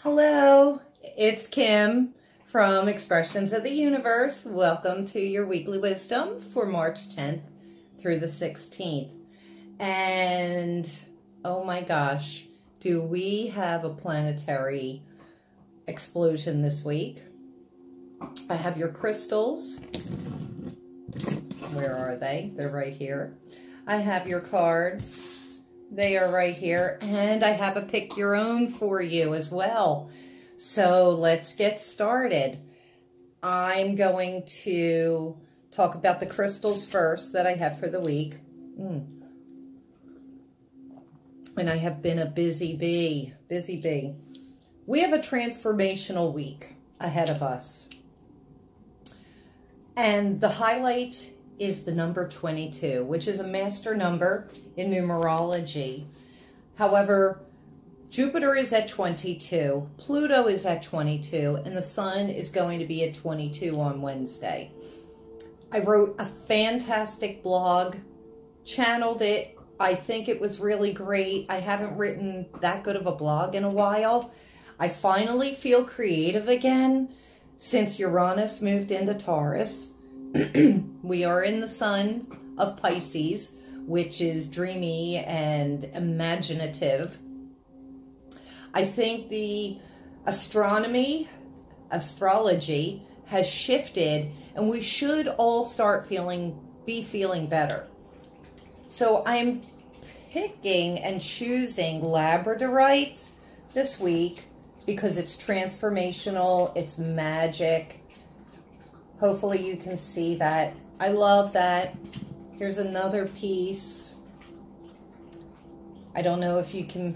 Hello, it's Kim from Expressions of the Universe. Welcome to your weekly wisdom for March 10th through the 16th. And oh my gosh, do we have a planetary explosion this week? I have your crystals. Where are they? They're right here. I have your cards. They are right here, and I have a pick your own for you as well. So let's get started. I'm going to talk about the crystals first that I have for the week. And I have been a busy bee. We have a transformational week ahead of us. And the highlight is the number 22, which is a master number in numerology. However, Jupiter is at 22, Pluto is at 22, and the Sun is going to be at 22 on Wednesday. I wrote a fantastic blog, channeled it. I think it was really great. I haven't written that good of a blog in a while. I finally feel creative again since Uranus moved into Taurus. We are in the sun of Pisces, which is dreamy and imaginative. I think the astrology has shifted, and we should all start be feeling better. So I'm picking and choosing labradorite this week because it's transformational, it's magic. Hopefully you can see that. I love that. Here's another piece. I don't know if you can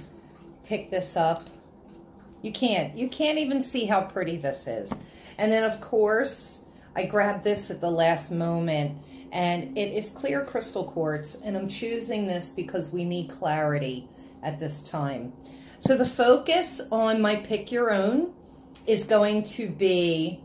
pick this up. You can't. You can't even see how pretty this is. And then, of course, I grabbed this at the last moment, and it is clear crystal quartz, and I'm choosing this because we need clarity at this time. So the focus on my pick your own is going to be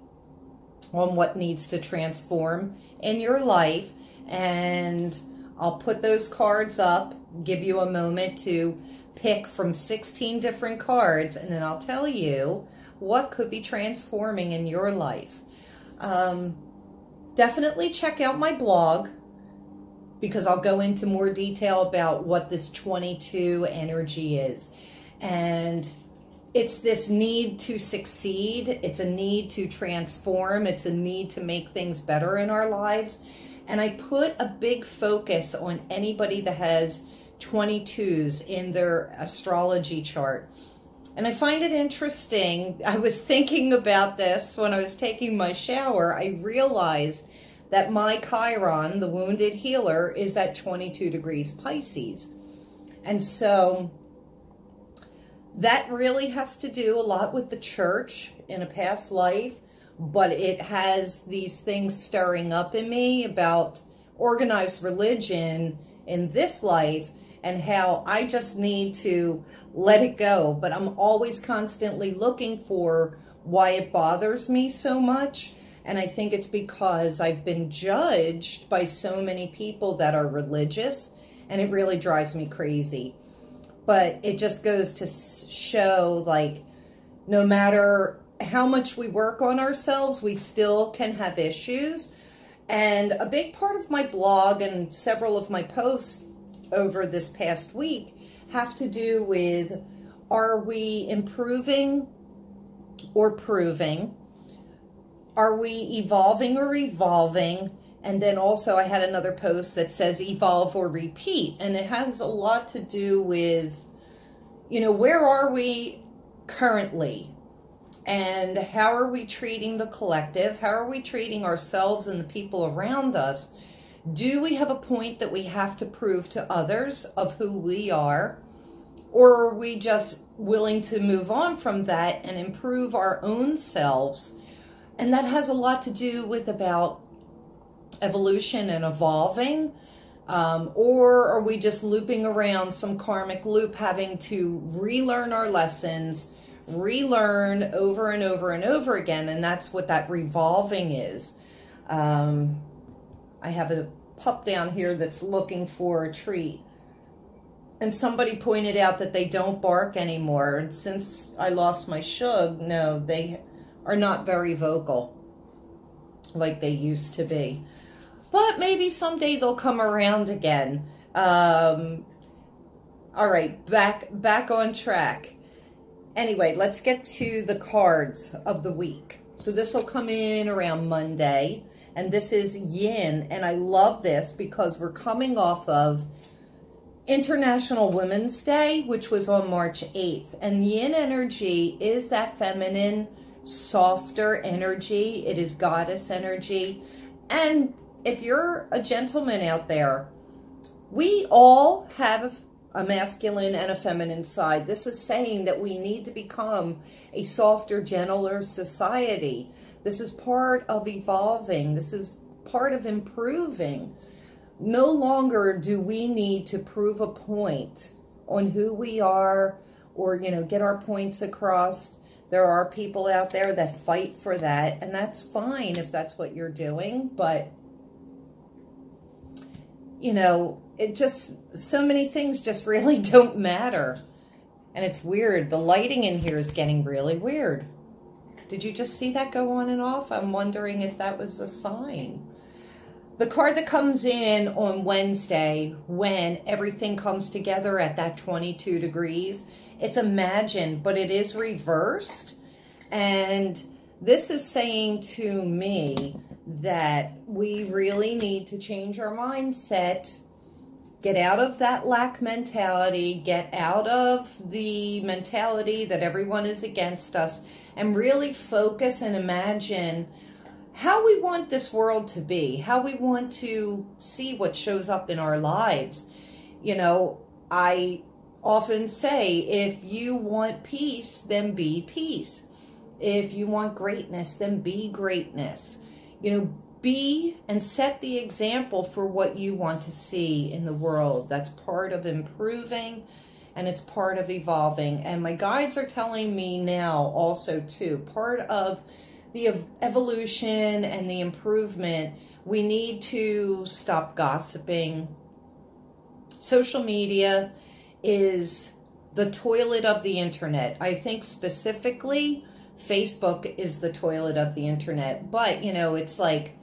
on what needs to transform in your life, and I'll put those cards up, give you a moment to pick from 16 different cards, and then I'll tell you what could be transforming in your life. Definitely check out my blog because I'll go into more detail about what this 22 energy is. And it's this need to succeed. It's a need to transform. It's a need to make things better in our lives. And I put a big focus on anybody that has 22s in their astrology chart. And I find it interesting. I was thinking about this when I was taking my shower. I realized that my Chiron, the wounded healer, is at 22 degrees Pisces. And so that really has to do a lot with the church in a past life, but it has these things stirring up in me about organized religion in this life and how I just need to let it go. But I'm always constantly looking for why it bothers me so much. And I think it's because I've been judged by so many people that are religious, and it really drives me crazy. But it just goes to show, like, no matter how much we work on ourselves, we still can have issues. And a big part of my blog and several of my posts over this past week have to do with, are we improving or proving? Are we evolving or evolving? And then also I had another post that says evolve or repeat. And it has a lot to do with, you know, where are we currently? And how are we treating the collective? How are we treating ourselves and the people around us? Do we have a point that we have to prove to others of who we are? Or are we just willing to move on from that and improve our own selves? And that has a lot to do with about evolution and evolving, or are we just looping around some karmic loop, having to relearn our lessons, relearn over and over and over again? And that's what that revolving is. I have a pup down here that's looking for a treat. And somebody pointed out that they don't bark anymore. And since I lost my shug, no, they are not very vocal like they used to be. But maybe someday they'll come around again. All right, back on track. Anyway, let's get to the cards of the week. So this will come in around Monday. And this is Yin. And I love this because we're coming off of International Women's Day, which was on March 8th. And Yin energy is that feminine, softer energy. It is goddess energy. And if you're a gentleman out there, we all have a masculine and a feminine side. This is saying that we need to become a softer, gentler society. This is part of evolving. This is part of improving. No longer do we need to prove a point on who we are or, you know, get our points across. There are people out there that fight for that, and that's fine if that's what you're doing. But, you know, it just, so many things just really don't matter. And it's weird. The lighting in here is getting really weird. Did you just see that go on and off? I'm wondering if that was a sign. The card that comes in on Wednesday, when everything comes together at that 22 degrees, it's imagined, but it is reversed. And this is saying to me that we really need to change our mindset, get out of that lack mentality, get out of the mentality that everyone is against us, and really focus and imagine how we want this world to be, how we want to see what shows up in our lives. You know, I often say, if you want peace, then be peace. If you want greatness, then be greatness. You know, be and set the example for what you want to see in the world. That's part of improving, and it's part of evolving. And my guides are telling me now also too, part of the evolution and the improvement, we need to stop gossiping. Social media is the toilet of the internet. I think specifically Facebook is the toilet of the internet. But, you know, it's like,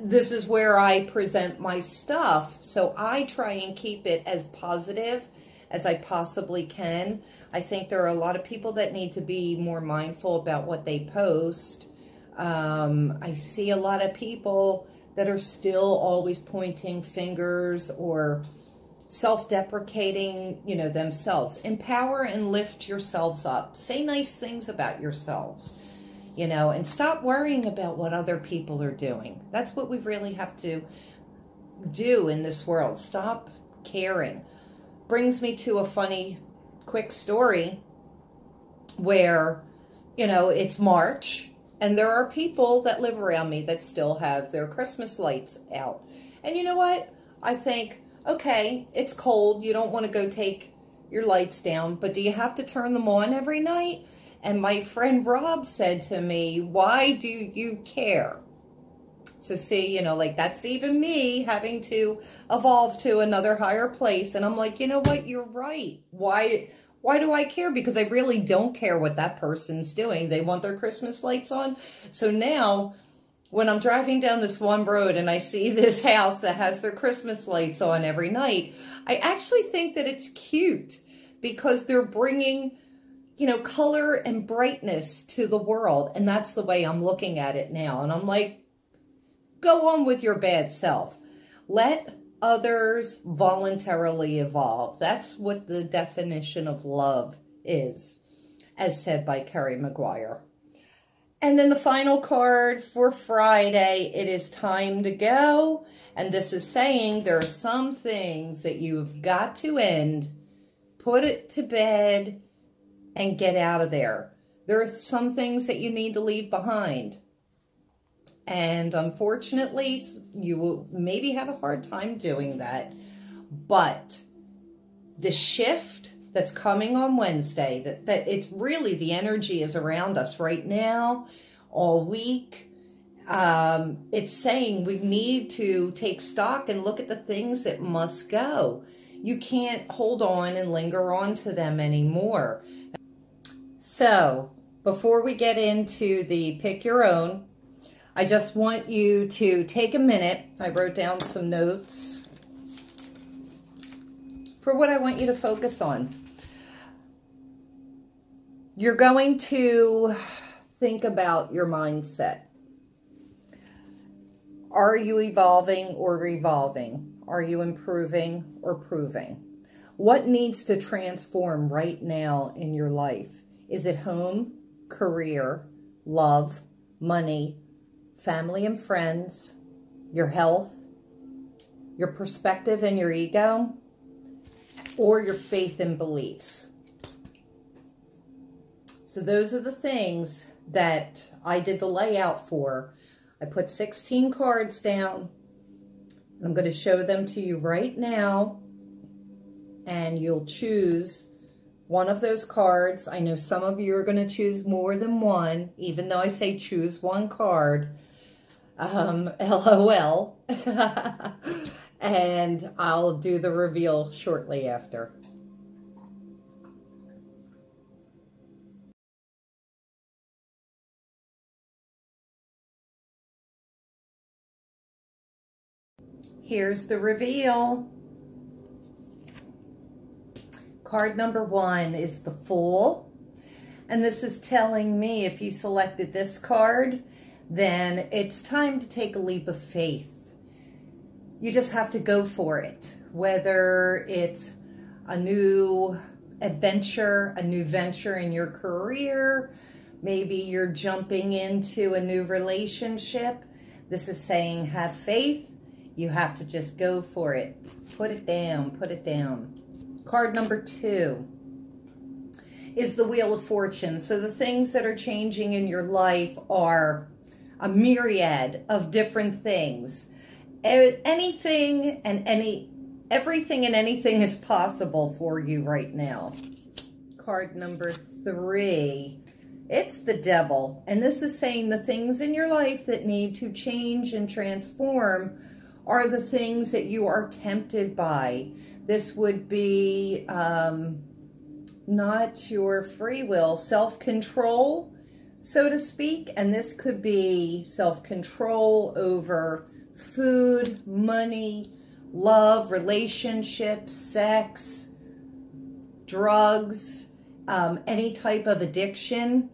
this is where I present my stuff. So I try and keep it as positive as I possibly can. I think there are a lot of people that need to be more mindful about what they post. I see a lot of people that are still always pointing fingers or self-deprecating, you know, themselves. Empower and lift yourselves up. Say nice things about yourselves, you know, and stop worrying about what other people are doing. That's what we really have to do in this world. Stop caring. Brings me to a funny quick story where, you know, it's March and there are people that live around me that still have their Christmas lights out. And you know what? I think, okay, it's cold. You don't want to go take your lights down, but do you have to turn them on every night? And my friend Rob said to me, why do you care? So see, you know, like that's even me having to evolve to another higher place. And I'm like, you know what? You're right. Why do I care? Because I really don't care what that person's doing. They want their Christmas lights on. So now when I'm driving down this one road and I see this house that has their Christmas lights on every night, I actually think that it's cute because they're bringing, you know, color and brightness to the world. And that's the way I'm looking at it now. And I'm like, go on with your bad self. Let others voluntarily evolve. That's what the definition of love is, as said by Carrie Maguire. And then the final card for Friday, it is time to go. And this is saying there are some things that you've got to end, put it to bed, and get out of there. There are some things that you need to leave behind. And unfortunately, you will maybe have a hard time doing that. But the shift that's coming on Wednesday, that it's really, the energy is around us right now, all week. It's saying we need to take stock and look at the things that must go. You can't hold on and linger on to them anymore. So, before we get into the pick your own, I just want you to take a minute. I wrote down some notes for what I want you to focus on. You're going to think about your mindset. Are you evolving or revolving? Are you improving or proving? What needs to transform right now in your life? Is it home, career, love, money, family and friends, your health, your perspective and your ego, or your faith and beliefs? So those are the things that I did the layout for. I put 16 cards down. I'm going to show them to you right now. And you'll choose one of those cards. I know some of you are going to choose more than one, even though I say choose one card. LOL. And I'll do the reveal shortly after. Here's the reveal. Card number 1 is the Fool. And this is telling me if you selected this card, then it's time to take a leap of faith. You just have to go for it. Whether it's a new adventure, a new venture in your career, maybe you're jumping into a new relationship. This is saying have faith. You have to just go for it. Put it down, put it down. Card number 2 is the Wheel of Fortune. So the things that are changing in your life are a myriad of different things. Everything and anything is possible for you right now. Card number 3, it's the Devil. And this is saying the things in your life that need to change and transform are the things that you are tempted by. This would be not your free will, self-control, so to speak. And this could be self-control over food, money, love, relationships, sex, drugs, any type of addiction.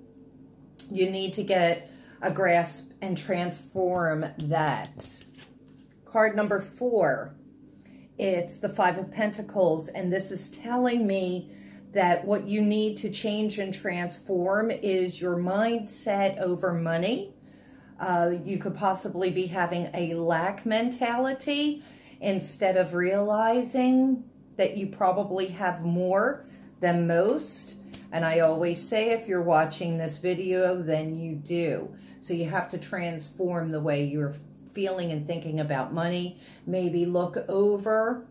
You need to get a grasp and transform that. Card number 4, it's the 5 of Pentacles, and this is telling me that what you need to change and transform is your mindset over money. You could possibly be having a lack mentality instead of realizing that you probably have more than most. And I always say, if you're watching this video, then you do. So you have to transform the way you're feeling and thinking about money. Maybe look over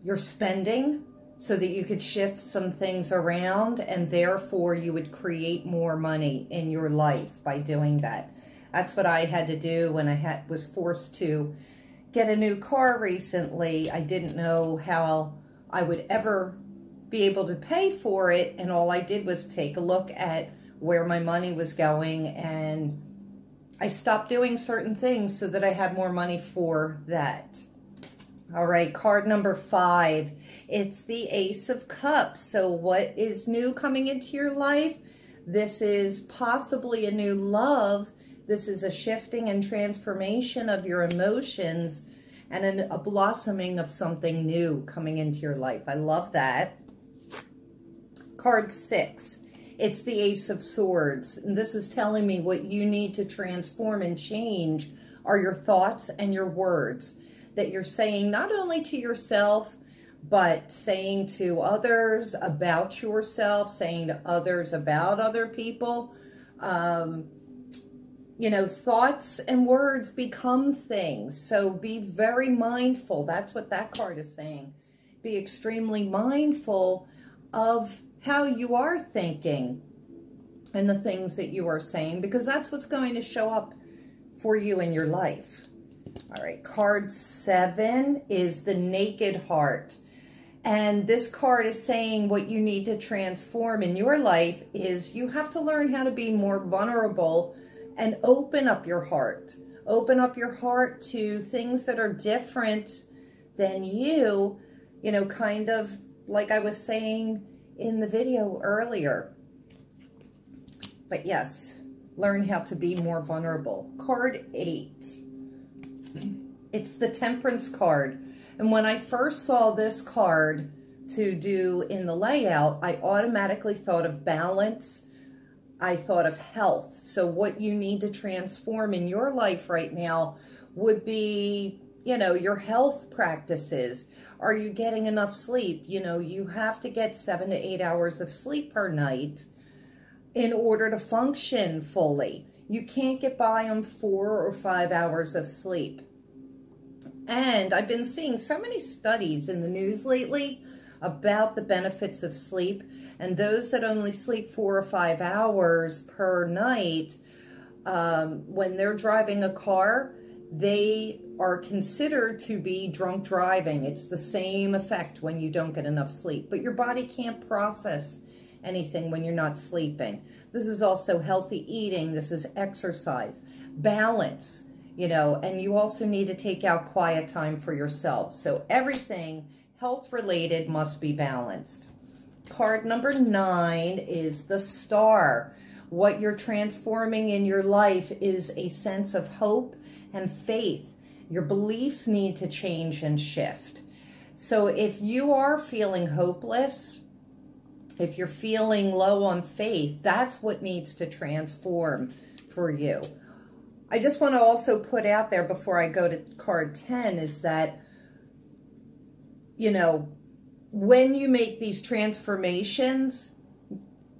your spending so that you could shift some things around, and therefore you would create more money in your life by doing that. That's what I had to do when I was forced to get a new car recently. I didn't know how I would ever be able to pay for it, and all I did was take a look at where my money was going, and I stopped doing certain things so that I had more money for that. All right, card number 5. It's the Ace of Cups. So what is new coming into your life? This is possibly a new love. This is a shifting and transformation of your emotions and a blossoming of something new coming into your life. I love that. Card 6. It's the Ace of Swords. And this is telling me what you need to transform and change are your thoughts and your words that you're saying not only to yourself, but saying to others about yourself, saying to others about other people. You know, thoughts and words become things. So be very mindful. That's what that card is saying. Be extremely mindful of how you are thinking and the things that you are saying, because that's what's going to show up for you in your life. All right, card 7 is the Naked Heart. And this card is saying what you need to transform in your life is you have to learn how to be more vulnerable and open up your heart. Open up your heart to things that are different than you, you know, kind of like I was saying in the video earlier. But yes, learn how to be more vulnerable. Card 8. It's the Temperance card. And when I first saw this card to do in the layout, I automatically thought of balance. I thought of health. So what you need to transform in your life right now would be, you know, your health practices. Are you getting enough sleep? You know, you have to get 7 to 8 hours of sleep per night in order to function fully. You can't get by on 4 or 5 hours of sleep. And I've been seeing so many studies in the news lately about the benefits of sleep. And those that only sleep 4 or 5 hours per night, when they're driving a car, they are considered to be drunk driving. It's the same effect when you don't get enough sleep. But your body can't process anything when you're not sleeping. This is also healthy eating. This is exercise, balance. You know, and you also need to take out quiet time for yourself. So everything health-related must be balanced. Card number 9 is the Star. What you're transforming in your life is a sense of hope and faith. Your beliefs need to change and shift. So if you are feeling hopeless, if you're feeling low on faith, that's what needs to transform for you. I just want to also put out there before I go to card 10 is that, you know, when you make these transformations,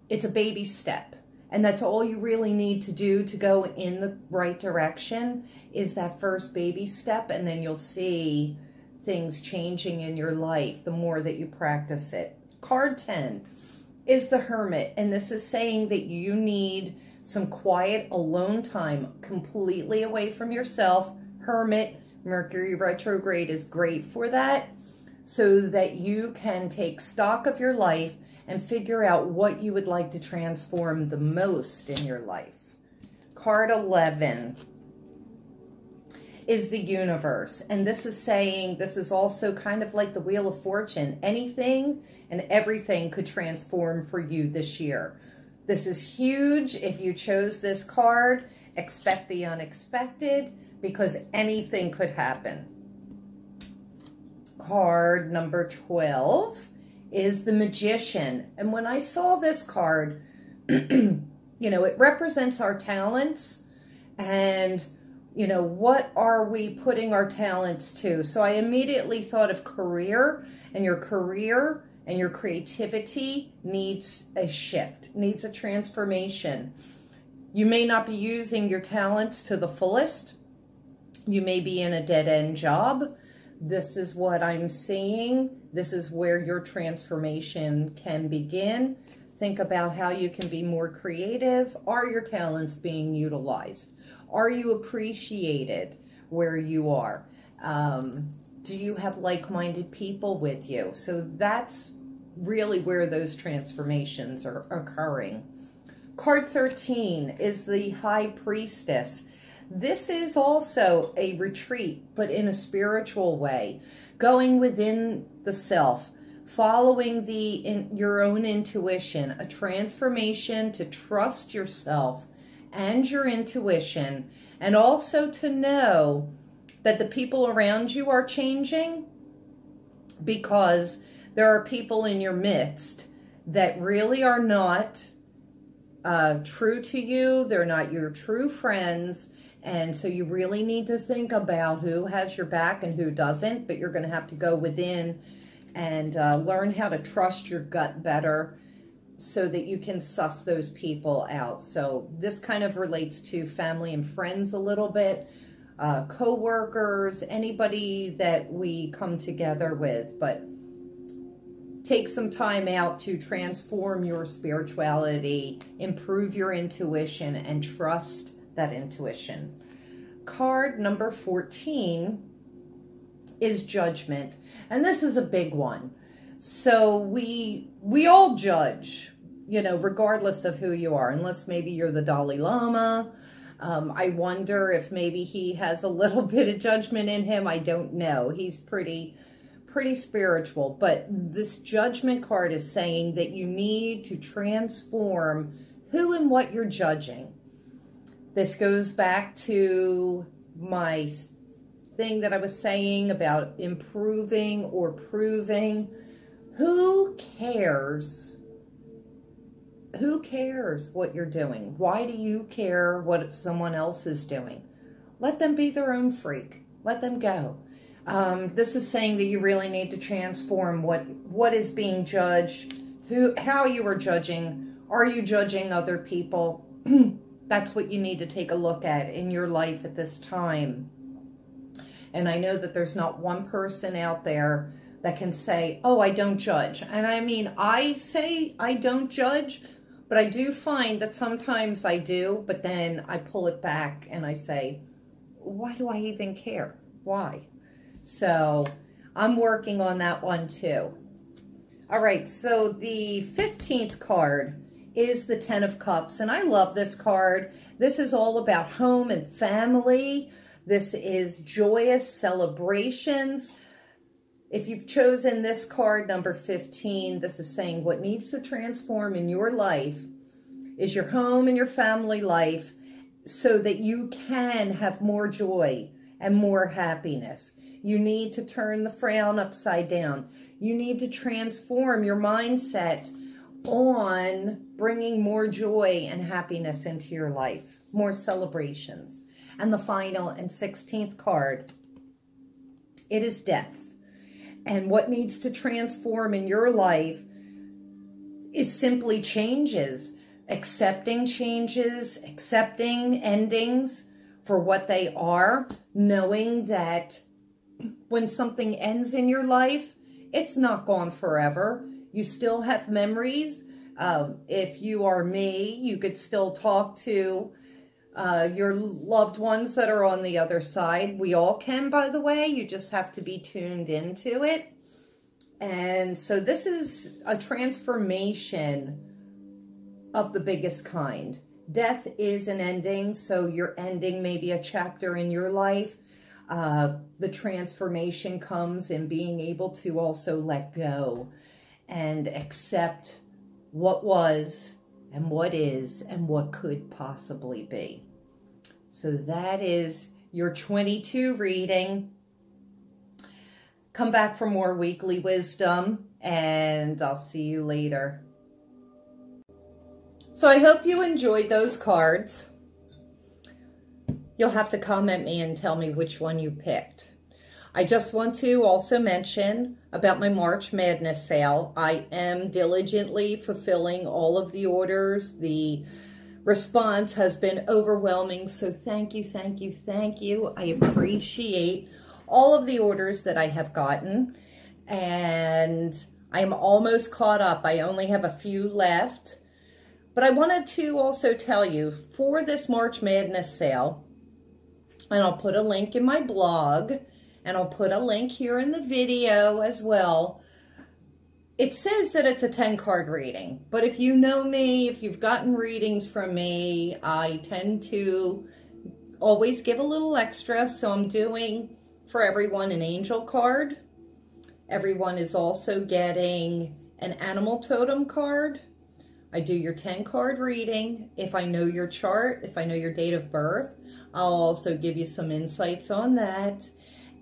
it's a baby step. And that's all you really need to do to go in the right direction is that first baby step. And then you'll see things changing in your life the more that you practice it. Card 10 is the Hermit. And this is saying that you need some quiet alone time completely away from yourself. Hermit, Mercury retrograde is great for that, so that you can take stock of your life and figure out what you would like to transform the most in your life. Card 11 is the Universe. And this is saying, this is also kind of like the Wheel of Fortune. Anything and everything could transform for you this year. This is huge. If you chose this card, expect the unexpected because anything could happen. Card number 12 is the Magician. And when I saw this card, you know, it represents our talents and, you know, what are we putting our talents to? So I immediately thought of career, and your career and your creativity needs a shift, needs a transformation. You may not be using your talents to the fullest. You may be in a dead-end job. This is what I'm seeing. This is where your transformation can begin. Think about how you can be more creative. Are your talents being utilized? Are you appreciated where you are? Do you have like-minded people with you? So that's really where those transformations are occurring. Card 13 is the High Priestess. This is also a retreat, but in a spiritual way, going within the self, following your own intuition, a transformation to trust yourself and your intuition, and also to know that the people around you are changing, because there are people in your midst that really are not true to you. They're not your true friends. And so you really need to think about who has your back and who doesn't. But you're going to have to go within and learn how to trust your gut better so that you can suss those people out. So this kind of relates to family and friends a little bit. Co-workers, anybody that we come together with, but take some time out to transform your spirituality, improve your intuition, and trust that intuition. card number 14 is Judgment. And this is a big one. So we all judge, you know, regardless of who you are, unless maybe you're the Dalai Lama. I wonder if maybe he has a little bit of judgment in him. I don't know. He's pretty spiritual. But this Judgment card is saying that you need to transform who and what you're judging. This goes back to my thing that I was saying about improving or proving. Who cares? Who cares what you're doing? Why do you care what someone else is doing? Let them be their own freak. Let them go. This is saying that you really need to transform what is being judged, how you are judging. Are you judging other people? That's what you need to take a look at in your life at this time. And I know that there's not one person out there that can say, oh, I don't judge. And I mean, I say I don't judge, but I do find that sometimes I do, but then I pull it back and I say, why do I even care? Why? So I'm working on that one too. All right, so the 15th card is the 10 of Cups, and I love this card. This is all about home and family. This is joyous celebrations. If you've chosen this card, number 15, this is saying what needs to transform in your life is your home and your family life so that you can have more joy and more happiness. You need to turn the frown upside down. You need to transform your mindset on bringing more joy and happiness into your life, more celebrations. And the final and 16th card, it is Death. And what needs to transform in your life is simply changes, accepting endings for what they are, knowing that when something ends in your life, it's not gone forever. You still have memories. If you are me, you could still talk to your loved ones that are on the other side. We all can, by the way. You just have to be tuned into it. And so this is a transformation of the biggest kind. Death is an ending, so you're ending maybe a chapter in your life. The transformation comes in being able to also let go and accept what was and what is and what could possibly be. So that is your 22 reading. Come back for more weekly wisdom, and I'll see you later. So I hope you enjoyed those cards. You'll have to comment me and tell me which one you picked. I just want to also mention about my March Madness sale. I am diligently fulfilling all of the orders. The response has been overwhelming, so thank you, thank you, thank you. I appreciate all of the orders that I have gotten, and I'm almost caught up. I only have a few left, but I wanted to also tell you, for this March Madness sale, and I'll put a link in my blog, and I'll put a link here in the video as well. It says that it's a 10-card reading, but if you know me, if you've gotten readings from me, I tend to always give a little extra. So I'm doing for everyone an angel card. Everyone is also getting an animal totem card. I do your 10-card reading. If I know your chart, if I know your date of birth, I'll also give you some insights on that.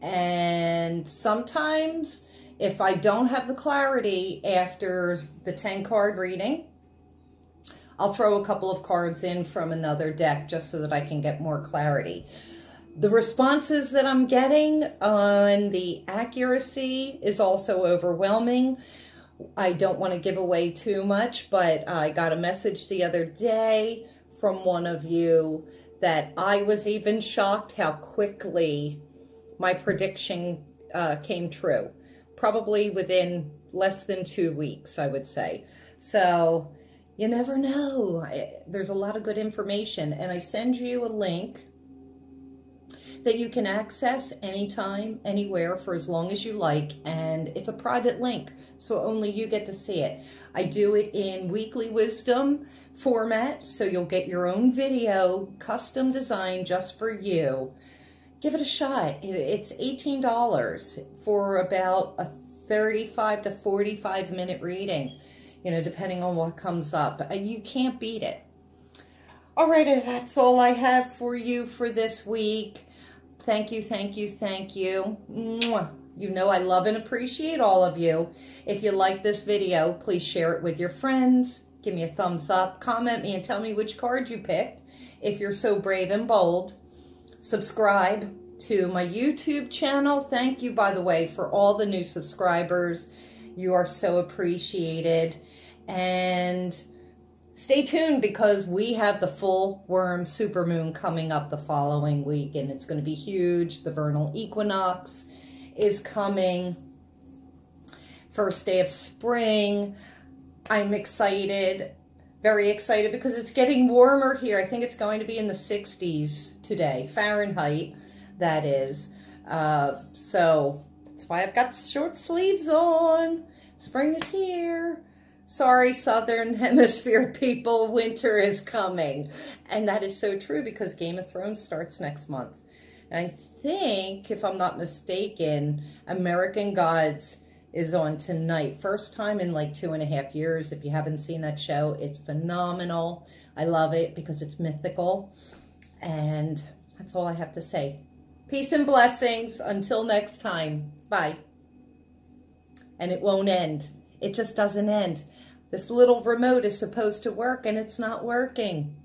And sometimes, if I don't have the clarity after the 10-card reading, I'll throw a couple of cards in from another deck just so that I can get more clarity. The responses that I'm getting on the accuracy is also overwhelming. I don't want to give away too much, but I got a message the other day from one of you that I was even shocked how quickly my prediction came true. Probably within less than 2 weeks, I would say. So you never know. There's a lot of good information, and I send you a link that you can access anytime, anywhere, for as long as you like, and it's a private link, so only you get to see it. I do it in weekly wisdom format, so you'll get your own video, custom designed just for you. Give it a shot. It's $18 for about a 35 to 45 minute reading, you know, depending on what comes up. You can't beat it. All right, that's all I have for you for this week. Thank you, thank you, thank you. Mwah. You know I love and appreciate all of you. If you like this video, please share it with your friends. Give me a thumbs up. Comment me and tell me which card you picked, if you're so brave and bold. Subscribe to my YouTube channel. Thank you, by the way, for all the new subscribers. You are so appreciated. And stay tuned, because we have the full worm supermoon coming up the following week, and it's going to be huge. The vernal equinox is coming. First day of spring. I'm excited, very excited, because it's getting warmer here. I think it's going to be in the 60s today, Fahrenheit, that is. So that's why I've got short sleeves on. Spring is here. Sorry, Southern Hemisphere people, winter is coming. And that is so true, because Game of Thrones starts next month. And I think, if I'm not mistaken, American Gods is on tonight. First time in like 2.5 years. If you haven't seen that show, it's phenomenal. I love it because it's mythical. And that's all I have to say. Peace and blessings. Until next time. Bye. And it won't end. It just doesn't end. This little remote is supposed to work, and it's not working.